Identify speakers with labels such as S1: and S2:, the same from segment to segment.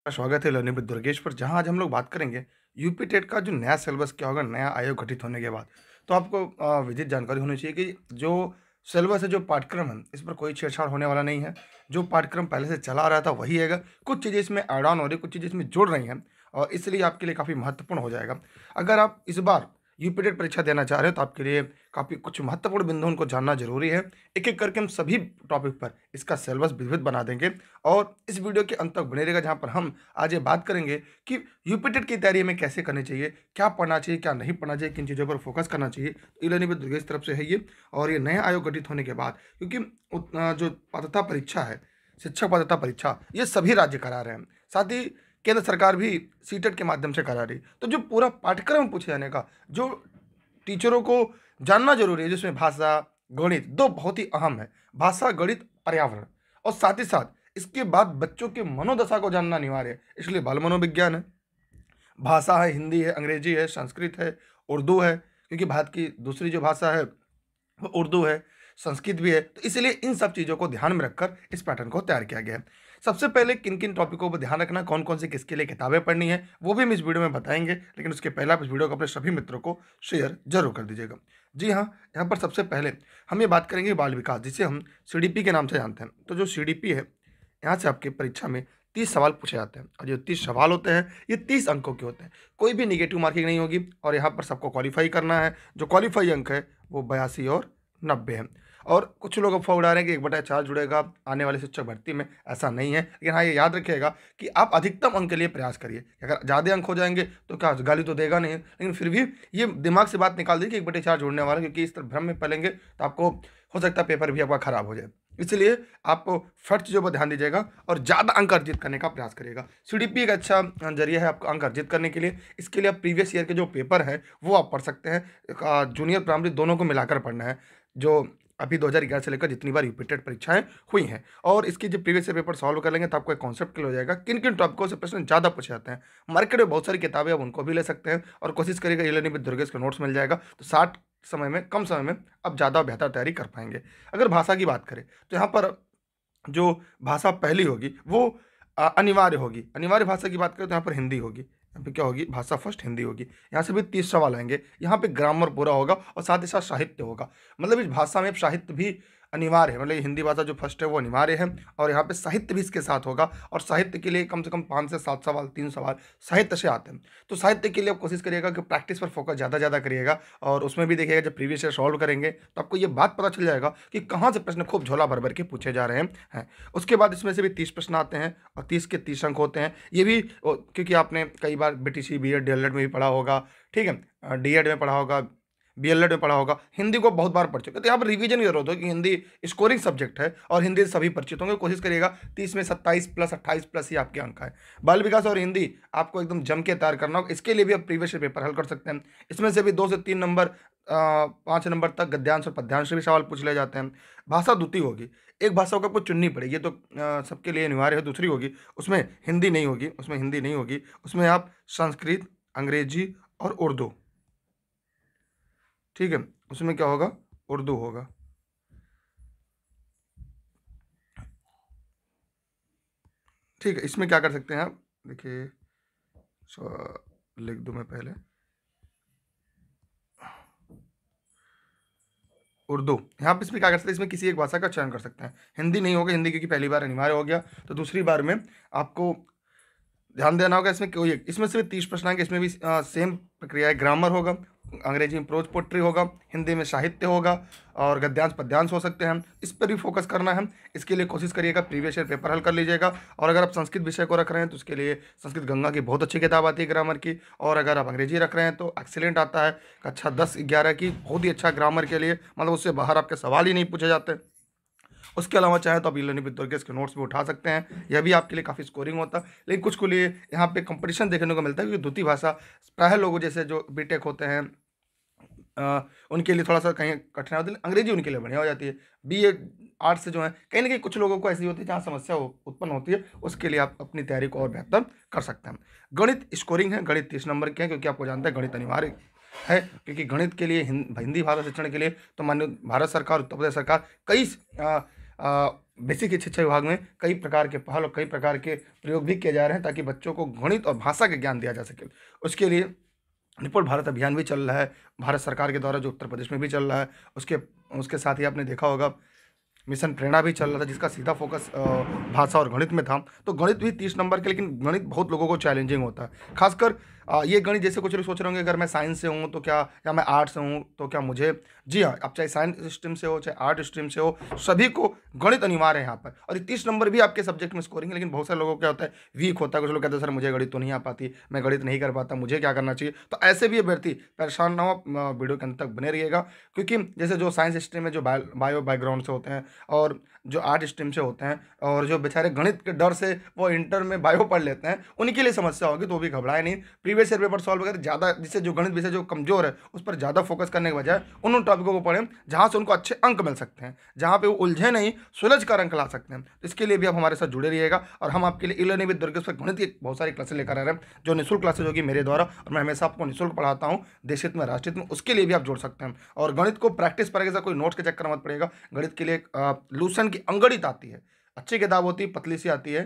S1: का स्वागत है लर्निंग विद दुर्गेश पर। जहां आज हम लोग बात करेंगे यूपी टेट का जो नया सिलेबस क्या होगा नया आयोग गठित होने के बाद। तो आपको विदित जानकारी होनी चाहिए कि जो सिलेबस है, जो पाठ्यक्रम है, इस पर कोई छेड़छाड़ होने वाला नहीं है। जो पाठ्यक्रम पहले से चला आ रहा था वही है। कुछ चीज़ें इसमें ऐड ऑन हो रही, कुछ चीज़ें इसमें जुड़ रही हैं और इसलिए आपके लिए काफ़ी महत्वपूर्ण हो जाएगा। अगर आप इस बार यूपी टेट परीक्षा देना चाह रहे हो तो आपके लिए काफ़ी कुछ महत्वपूर्ण बिंदु उनको जानना जरूरी है। एक एक करके हम सभी टॉपिक पर इसका सिलेबस विविध बना देंगे और इस वीडियो के अंत तक बने रहेगा, जहां पर हम आज ये बात करेंगे कि यूपी टेट की तैयारी हमें कैसे करनी चाहिए, क्या पढ़ना चाहिए, क्या नहीं पढ़ना चाहिए, किन चीज़ों पर फोकस करना चाहिए। तो ई-लर्निंग विद दुर्गेश तरफ से है ये। और ये नया आयोग गठित होने के बाद, क्योंकि जो पात्रता परीक्षा है, शिक्षक पात्रता परीक्षा, ये सभी राज्य करा रहे हैं, साथ ही केंद्र सरकार भी सीटेट के माध्यम से करा रही। तो जो पूरा पाठ्यक्रम पूछे जाने का, जो टीचरों को जानना जरूरी है, जिसमें भाषा, गणित, दो बहुत ही अहम है। भाषा, गणित, पर्यावरण, और साथ ही साथ इसके बाद बच्चों के मनोदशा को जानना अनिवार्य है। इसलिए बाल मनोविज्ञान है, भाषा है, हिंदी है, अंग्रेजी है, संस्कृत है, उर्दू है, क्योंकि भारत की दूसरी जो भाषा है वो उर्दू है, संस्कृत भी है। तो इसलिए इन सब चीज़ों को ध्यान में रखकर इस पैटर्न को तैयार किया गया है। सबसे पहले किन किन टॉपिकों पर ध्यान रखना, कौन कौन सी किसके लिए किताबें पढ़नी है, वो भी हम इस वीडियो में बताएंगे। लेकिन उसके पहले आप इस वीडियो को अपने सभी मित्रों को शेयर जरूर कर दीजिएगा। जी हाँ, यहाँ पर सबसे पहले हम ये बात करेंगे बाल विकास, जिसे हम सीडीपी के नाम से जानते हैं। तो जो सीडीपी है, यहाँ से आपकी परीक्षा में 30 सवाल पूछे जाते हैं और जो 30 सवाल होते हैं ये 30 अंकों के होते हैं। कोई भी निगेटिव मार्किंग नहीं होगी और यहाँ पर सबको क्वालिफाई करना है। जो क्वालिफाई अंक है वो 82 और 90 है। और कुछ लोग अफवाह उड़ा रहे हैं कि 1/4 जुड़ेगा आने वाली शिक्षक भर्ती में, ऐसा नहीं है। लेकिन हाँ, ये याद रखिएगा कि आप अधिकतम अंक के लिए प्रयास करिए। अगर ज़्यादा अंक हो जाएंगे तो क्या गाली तो देगा नहीं, लेकिन फिर भी ये दिमाग से बात निकाल दी कि 1/4 जुड़ने वाला है, क्योंकि इस तरह भ्रम में पलेंगे तो आपको हो सकता है पेपर भी आपका खराब हो जाए। इसलिए आप फर्स्ट चीज़ों पर ध्यान दीजिएगा और ज़्यादा अंक अर्जित करने का प्रयास करिएगा। सीडीपी एक अच्छा जरिया है आपको अंक अर्जित करने के लिए। इसके लिए आप प्रीवियस ईयर के जो पेपर है वो आप पढ़ सकते हैं। जूनियर प्राइमरी दोनों को मिलाकर पढ़ना है, जो अभी 2011 से लेकर जितनी बार यूपी टेट परीक्षाएं हुई हैं। और इसकी जब प्रीवियस ईयर पेपर सॉल्व कर लेंगे तो आपको एक कॉन्सेप्ट क्लियर हो जाएगा किन किन टॉपिकों से प्रश्न ज़्यादा पूछे जाते हैं। मार्केट में बहुत सारी किताबें, आप उनको भी ले सकते हैं और कोशिश करिएगा ई-लर्निंग विद दुर्गेश का नोट्स मिल जाएगा, तो कम समय में आप ज़्यादा बेहतर तैयारी कर पाएंगे। अगर भाषा की बात करें तो यहाँ पर जो भाषा पहली होगी वो अनिवार्य होगी। अनिवार्य भाषा की बात करें तो यहाँ पर हिंदी होगी। यहाँ पे क्या होगी, भाषा फर्स्ट हिंदी होगी। यहाँ से भी 30 सवाल आएंगे। यहाँ पे ग्रामर पूरा होगा और साथ ही साथ साहित्य होगा। मतलब इस भाषा में साहित्य भी अनिवार्य है। मतलब ये हिंदी भाषा जो फर्स्ट है वो अनिवार्य है और यहाँ पे साहित्य भी इसके साथ होगा। और साहित्य के लिए कम से कम 5 से 7 सवाल, 3 सवाल साहित्य से आते हैं। तो साहित्य के लिए आप कोशिश करिएगा कि प्रैक्टिस पर फोकस ज़्यादा करिएगा और उसमें भी देखिएगा जब प्रीवियस ईयर सॉल्व करेंगे तो आपको ये बात पता चल जाएगा कि कहाँ से प्रश्न खूब झोला भर भर के पूछे जा रहे हैं। उसके बाद इसमें से भी 30 प्रश्न आते हैं और 30 के 30 अंक होते हैं। ये भी क्योंकि आपने कई बार बीटीसी, बीएड, डीएलएड में भी पढ़ा होगा, ठीक है, डीएड में पढ़ा होगा, बीएलएड में पढ़ा होगा, हिंदी को बहुत बार पढ़ चुके, तो यहाँ पर रिवीजन की जरूरत हो कि हिंदी स्कोरिंग सब्जेक्ट है और हिंदी से सभी परिचित होंगे। कोशिश करिएगा 30 में 27 प्लस 28 प्लस ही आपके अंक है। बाल विकास और हिंदी आपको एकदम जम के तैयार करना होगा। इसके लिए भी आप प्रीवियस पेपर हल कर सकते हैं। इसमें से भी 2 से 3 नंबर, 5 नंबर तक गद्यांश और पद्यांश से भी सवाल पूछ ले जाते हैं। भाषा द्वितीय होगी, एक भाषा को आपको चुननी पड़ेगी, तो सबके लिए अनिवार्य है। दूसरी होगी, उसमें हिंदी नहीं होगी, उसमें आप संस्कृत, अंग्रेजी और उर्दू, ठीक है, उसमें क्या होगा, उर्दू होगा। ठीक है, इसमें क्या कर सकते हैं आप, देखिए लिख दूं मैं पहले, उर्दू। यहाँ पे इसमें क्या कर सकते हैं, इसमें किसी एक भाषा का चयन कर सकते हैं। हिंदी नहीं होगा, हिंदी क्योंकि पहली बार अनिवार्य हो गया, तो दूसरी बार में आपको ध्यान देना होगा। इसमें से भी 30 प्रश्न आएंगे। इसमें भी सेम प्रक्रिया है। ग्रामर होगा, अंग्रेजी में प्रोज पोट्री होगा, हिंदी में साहित्य होगा और गद्यांश पद्यांश हो सकते हैं। इस पर भी फोकस करना है। इसके लिए कोशिश करिएगा प्रीवियस ईयर पेपर हल कर लीजिएगा। और अगर आप संस्कृत विषय को रख रहे हैं तो उसके लिए संस्कृत गंगा की बहुत अच्छी किताब आती है ग्रामर की। और अगर आप अंग्रेजी रख रहे हैं तो एक्सीलेंट आता है, कक्षा 10-11 की, बहुत ही अच्छा ग्रामर के लिए, मतलब उससे बाहर आपके सवाल ही नहीं पूछे जाते। उसके अलावा चाहे तो आप ई-लर्निंग विद दुर्गेश के नोट्स भी उठा सकते हैं, यह भी आपके लिए काफ़ी स्कोरिंग होता है। लेकिन कुछ को लिए यहाँ पे कंपटीशन देखने को मिलता है, क्योंकि द्वितीय भाषा प्रायः लोगों जैसे जो बीटेक होते हैं उनके लिए थोड़ा सा कहीं कठिनाई होती है। अंग्रेजी उनके लिए बढ़िया हो जाती है। बीए आर्ट से जो है कहीं ना कहीं कुछ लोगों को ऐसी होती है जहाँ समस्या उत्पन्न होती है, उसके लिए आप अपनी तैयारी को और बेहतर कर सकते हैं। गणित स्कोरिंग है, गणित 30 नंबर के हैं, क्योंकि आपको जानते हैं गणित अनिवार्य है। क्योंकि गणित के लिए हिंदी भाषा शिक्षण के लिए तो माननीय भारत सरकार, उत्तर प्रदेश सरकार कई बेसिक शिक्षा विभाग में कई प्रकार के पहल और कई प्रकार के प्रयोग भी किए जा रहे हैं ताकि बच्चों को गणित और भाषा के ज्ञान दिया जा सके। उसके लिए निपुण भारत अभियान भी चल रहा है भारत सरकार के द्वारा, जो उत्तर प्रदेश में भी चल रहा है। उसके उसके साथ ही आपने देखा होगा मिशन प्रेरणा भी चल रहा था, जिसका सीधा फोकस भाषा और गणित में था। तो गणित भी 30 नंबर के, लेकिन गणित बहुत लोगों को चैलेंजिंग होता है। खासकर ये गणित, जैसे कुछ लोग सोच रहे होंगे अगर मैं साइंस से हूँ तो क्या, या मैं आर्ट से हूँ तो क्या मुझे, जी हाँ, आप चाहे साइंस स्ट्रीम से हो चाहे आर्ट स्ट्रीम से हो, सभी को गणित अनिवार्य है यहाँ पर। और 30 नंबर भी आपके सब्जेक्ट में स्कोरिंग है, लेकिन बहुत सारे लोगों को क्या होता है, वीक होता है। कुछ लोग कहते हैं सर मुझे गणित तो नहीं आ पाती, मैं गणित नहीं कर पाता, मुझे क्या करना चाहिए। तो ऐसे भी अभ्यर्थी परेशान ना हो, वीडियो के अंत तक बने रहिएगा। क्योंकि जैसे जो साइंस स्ट्रीम में जो बायो बैकग्राउंड से होते हैं, और जो आर्ट स्ट्रीम से होते हैं, और जो बेचारे गणित के डर से वो इंटर में बायो पढ़ लेते हैं, उनके लिए समस्या होगी। तो वो भी घबराए नहीं, प्रीवियस ईयर पेपर सॉल्व करें ज़्यादा, जिससे जो गणित विषय जो कमजोर है उस पर ज़्यादा फोकस करने के बजाय उन टॉपिकों को पढ़ें जहाँ से उनको अच्छे अंक मिल सकते हैं, जहाँ पे वो उलझे नहीं, सुलझ कर अंक ला सकते हैं। तो इसके लिए भी आप हमारे साथ जुड़े रहिएगा। और हम आपके लिए ई-लर्निंग विद दुर्गेश पर गणित की बहुत सारी क्लासेस लेकर आ रहे हैं, जो निःशुल्क क्लासेज होगी मेरे द्वारा, और मैं हमेशा आपको निःशुल्क पढ़ाता हूँ, देश हित में राष्ट्र हित में। उसके लिए भी आप जुड़ सकते हैं। और गणित को प्रैक्टिस करेगा, कोई नोट्स के चक्कर मत पड़ेगा। गणित के लिए लूसन की अंगणित आती है, अच्छी किताब होती है, पतली सी आती है,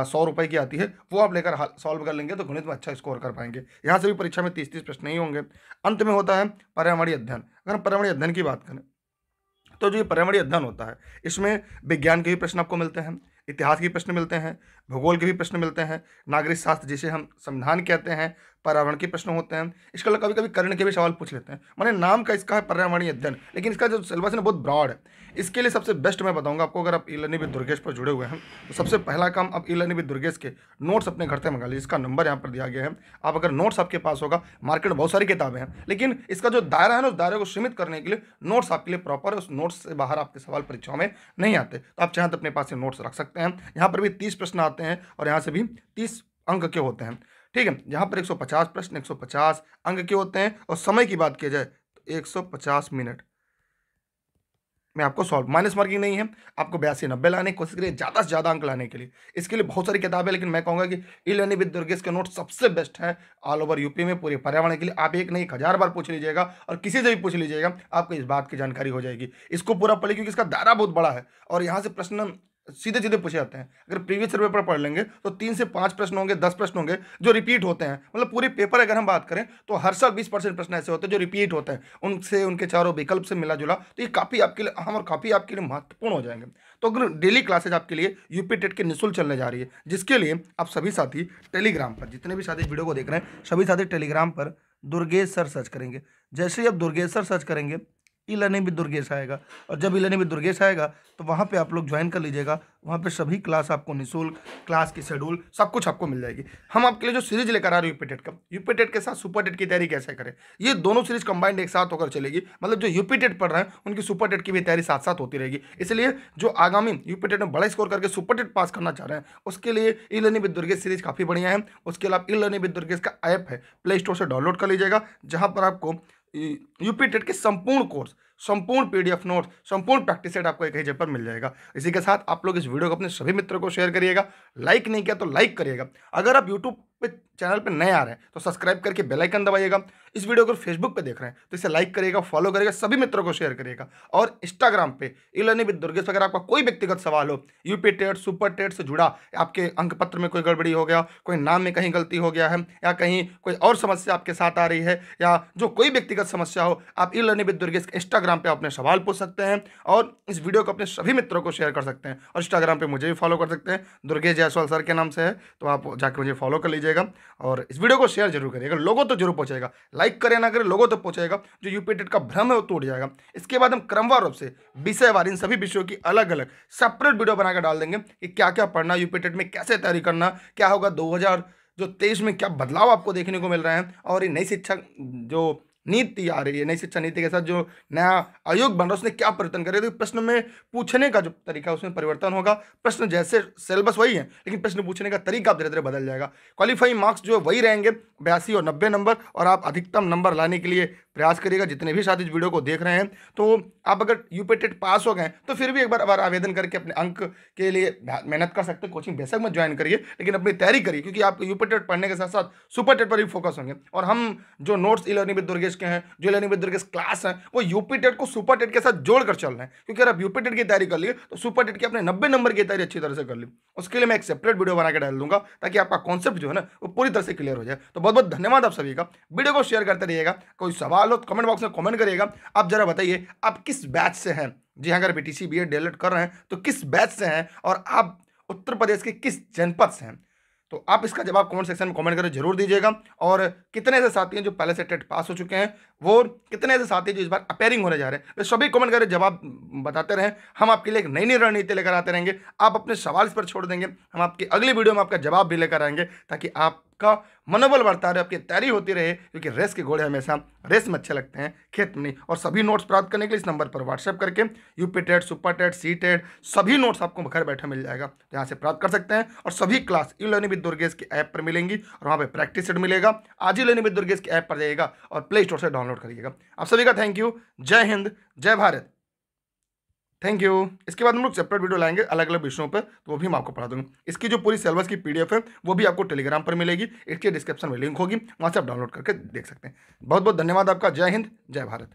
S1: 100 रुपए की आती है, वो आप लेकर सॉल्व कर लेंगे तो गणित में अच्छा स्कोर कर पाएंगे। यहाँ से भी परीक्षा में 30-30 प्रश्न नहीं होंगे। अंत में होता है पर्यावरणीय अध्ययन। अगर हम पर्यावरणीय अध्ययन की बात करें तो जो ये पर्यावरणीय अध्ययन होता है, इसमें विज्ञान के भी प्रश्न आपको मिलते हैं, इतिहास के भी प्रश्न मिलते हैं, भूगोल के भी प्रश्न मिलते हैं, नागरिक शास्त्र जिसे हम संविधान कहते हैं, पर्यावरण के प्रश्न होते हैं। इसके अलावा कभी कभी कर्ण के भी सवाल पूछ लेते हैं। माने नाम का इसका है पर्यावरणीय अध्ययन, लेकिन इसका जो सिलेबस है ना बहुत ब्रॉड है। इसके लिए सबसे बेस्ट मैं बताऊंगा आपको, अगर आप ई-लर्निंग विद दुर्गेश पर जुड़े हुए हैं तो सबसे पहला काम, आप ई-लर्निंग विद दुर्गेश के नोट्स अपने घर से मंगा लीजिए। इसका नंबर यहाँ पर दिया गया है। आप अगर नोट्स आपके पास होगा, मार्केट में बहुत सारी किताबें हैं, लेकिन इसका जो दायरा है ना, उस दायरे को सीमित करने के लिए नोट्स आपके लिए प्रॉपर है। उस नोट्स से बाहर आपके सवाल परीक्षाओं में नहीं आते, तो आप चाहें तो अपने पास से नोट्स रख सकते हैं। यहाँ पर भी 30 प्रश्न आते हैं और यहाँ से भी 30 अंक के होते हैं। ठीक है, यहाँ पर 150 प्रश्न 150 अंक के होते हैं। और समय की बात की जाए तो 150 मिनट में आपको सॉल्व, माइनस मार्किंग नहीं है। आपको 82-90 लाने की कोशिश करिए, ज़्यादा से ज़्यादा अंक लाने के लिए। इसके लिए बहुत सारी किताबें, लेकिन मैं कहूँगा कि ई-लर्निंग विद दुर्गेश के नोट सबसे बेस्ट है ऑल ओवर यूपी में, पूरे पर्यावरण के लिए। आप एक नहीं 1000 बार पूछ लीजिएगा, और किसी से भी पूछ लीजिएगा, आपको इस बात की जानकारी हो जाएगी। इसको पूरा पढ़िए, क्योंकि इसका दायरा बहुत बड़ा है और यहाँ से प्रश्न सीधे सीधे पूछे जाते हैं। अगर प्रीवियस ईयर पेपर पढ़ लेंगे तो 3 से 5 प्रश्न होंगे, 10 प्रश्न होंगे जो रिपीट होते हैं। मतलब पूरे पेपर अगर हम बात करें तो हर साल 20% प्रश्न ऐसे होते हैं जो रिपीट होते हैं, उनसे उनके चारों विकल्प से मिला जुला। तो ये काफ़ी आपके लिए अहम और काफ़ी आपके लिए महत्वपूर्ण हो जाएंगे। तो अगर डेली क्लासेज आपके लिए यूपी टेट के निःशुल्क चलने जा रही है, जिसके लिए आप सभी साथी टेलीग्राम पर, जितने भी साथी वीडियो को देख रहे हैं, सभी साथी टेलीग्राम पर दुर्गेश सर सर्च करेंगे। जैसे ही आप दुर्गेश सर सर्च करेंगे, ई-लर्निंग विद दुर्गेश आएगा। और जब ई-लर्निंग विद दुर्गेश आएगा तो वहाँ पे आप लोग ज्वाइन कर लीजिएगा। वहाँ पे सभी क्लास आपको निःशुल्क, क्लास की शेड्यूल सब कुछ आपको मिल जाएगी। हम आपके लिए जो सीरीज लेकर आ रहे हैं यूपी टेट का, यूपी टेट के साथ सुपर टेट की तैयारी कैसे करें, ये दोनों सीरीज कंबाइंड एक साथ होकर चलेगी। मतलब जो यूपी टेट पढ़ रहे हैं उनकी सुपर टेट की भी तैयारी साथ साथ होती रहेगी। इसलिए जो आगामी यूपी टेट में बड़ा स्कोर करके सुपर टेट पास करना चाह रहे हैं, उसके लिए ई-लर्निंग विद दुर्गेश सीरीज काफ़ी बढ़िया है। उसके अलावा ई-लर्निंग विद दुर्गेश का ऐप है, प्ले स्टोर से डाउनलोड कर लीजिएगा, जहाँ पर आपको यूपी टेट के संपूर्ण कोर्स, संपूर्ण पीडीएफ नोट्स, संपूर्ण प्रैक्टिस सेट आपको एक ही जगह पर मिल जाएगा। इसी के साथ आप लोग इस वीडियो को अपने सभी मित्रों को शेयर करिएगा। लाइक नहीं किया तो लाइक करिएगा। अगर आप यूट्यूब पे चैनल पे नए आ रहे हैं तो सब्सक्राइब करके बेल आइकन दबाइएगा। इस वीडियो को फेसबुक पे देख रहे हैं तो इसे लाइक करिएगा, फॉलो करिएगा, सभी मित्रों को शेयर करिएगा। और इंस्टाग्राम पे ई-लर्निंग विद दुर्गेश, अगर आपका कोई व्यक्तिगत सवाल हो यूपी टेट, सुपर टेट से जुड़ा, आपके अंक पत्र में कोई गड़बड़ी हो गया, कोई नाम में कहीं गलती हो गया है, या कहीं कोई और समस्या आपके साथ आ रही है, या जो कोई व्यक्तिगत समस्या हो, आप ई-लर्निंग विद दुर्गेश इंस्टाग्राम पे अपने सवाल पूछ सकते हैं। और इस वीडियो को अपने सभी मित्रों को शेयर कर सकते हैं। और इंस्टाग्राम पे मुझे भी फॉलो कर सकते हैं, दुर्गेश जायसवाल सर के नाम से है, तो आप जाकर मुझे फॉलो कर लीजिएगा। और इस वीडियो को शेयर जरूर करिएगा, लोगों तो जरूर पहुंचेगा। लाइक करें ना करें, लोगों तो पहुंचेगा। जो यूपी टेट का भ्रम है वो टूट जाएगा। इसके बाद हम क्रमवार रूप से विषयवार इन सभी विषयों की अलग अलग सेपरेट वीडियो बनाकर डाल देंगे कि क्या क्या पढ़ना, यूपी टेट में कैसे तैयारी करना, क्या होगा 2023 में, क्या बदलाव आपको देखने को मिल रहे हैं। और ये नई शिक्षा जो नीति आ रही है, नई शिक्षा नीति के साथ जो नया आयोग बन रहा है उसने क्या परिवर्तन करे, तो प्रश्न में पूछने का जो तरीका है उसमें परिवर्तन होगा। प्रश्न जैसे सिलेबस वही है, लेकिन प्रश्न पूछने का तरीका धीरे धीरे बदल जाएगा। क्वालिफाइंग मार्क्स जो वही रहेंगे 82 और 90 नंबर, और आप अधिकतम नंबर लाने के लिए प्रयास करिएगा। जितने भी साथी इस वीडियो को देख रहे हैं, तो आप अगर यूपी टेट पास हो गए तो फिर भी एक बार आवेदन करके अपने अंक के लिए मेहनत कर सकते हैं। कोचिंग बेशक मत ज्वाइन करिए, लेकिन अपनी तैयारी करिए, क्योंकि आप यूपी टेट पढ़ने के साथ साथ सुपर टेट पर भी फोकस होंगे। और हम जो notes e learning with Durgesh के हैं, जो लर्निंग विद दुर्गेश क्लास हैं, वो यूपी टेट को सुपर टेट के साथ जोड़कर चल रहे हैं। क्योंकि अगर आप यूपी टेट की तैयारी कर लिए तो सुपर टेट की आपने 90 नंबर की तैयारी अच्छी तरह से कर ली। उसके लिए मैं एक सेपरेट वीडियो बना के डाल दूंगा, ताकि आपका कॉन्सेप्ट जो है ना वो पूरी तरह से क्लियर हो जाए। तो बहुत बहुत धन्यवाद आप सभी का। वीडियो को शेयर करते रहिएगा। कोई सवाल हो तो कमेंट बॉक्स में कमेंट करिएगा। आप जरा बताइए आप किस बैच से हैं। जी हाँ, अगर बीटीसी बीएड डीएलएड कर रहे हैं तो किस बैच से हैं, और आप उत्तर प्रदेश के किस जनपद से हैं। तो आप इसका जवाब कमेंट सेक्शन में कमेंट करके जरूर दीजिएगा। और कितने ऐसे साथी हैं जो पहले से टेट पास हो चुके हैं, वो कितने ऐसे साथी हैं जो इस बार अपेयरिंग होने जा रहे हैं, वे सभी कमेंट करके जवाब बताते रहें। हम आपके लिए एक नई नई रणनीति लेकर आते रहेंगे। आप अपने सवाल इस पर छोड़ देंगे, हम आपकी अगली वीडियो में आपका जवाब भी लेकर आएंगे, ताकि आपका मनोबल बढ़ता रहे, आपकी तैयारी होती रहे। क्योंकि रेस के घोड़े हमेशा रेस में अच्छे लगते हैं, खेत में नहीं। और सभी नोट्स प्राप्त करने के लिए इस नंबर पर व्हाट्सएप करके UP TET, super TET, C TET सभी नोट्स आपको घर बैठे मिल जाएगा, तो यहाँ से प्राप्त कर सकते हैं। और सभी class e learning with Durgesh की ऐप पर मिलेंगी, और वहाँ पे प्रैक्टिस सेट मिलेगा। आज ही लर्निंग विद दुर्गेश की ऐप पर जाइएगा और प्ले स्टोर से डाउनलोड करिएगा। आप सभी का थैंक यू। जय हिंद, जय भारत। Thank you. इसके बाद हम लोग सेपरेट वीडियो लाएंगे अलग अलग विषयों पर, तो वो भी मैं आपको पढ़ा दूंगा। इसकी जो पूरी सिलेबस की पीडीएफ है वो भी आपको टेलीग्राम पर मिलेगी, इसके डिस्क्रिप्शन में लिंक होगी, वहाँ से आप डाउनलोड करके देख सकते हैं। बहुत बहुत धन्यवाद आपका। जय हिंद, जय भारत।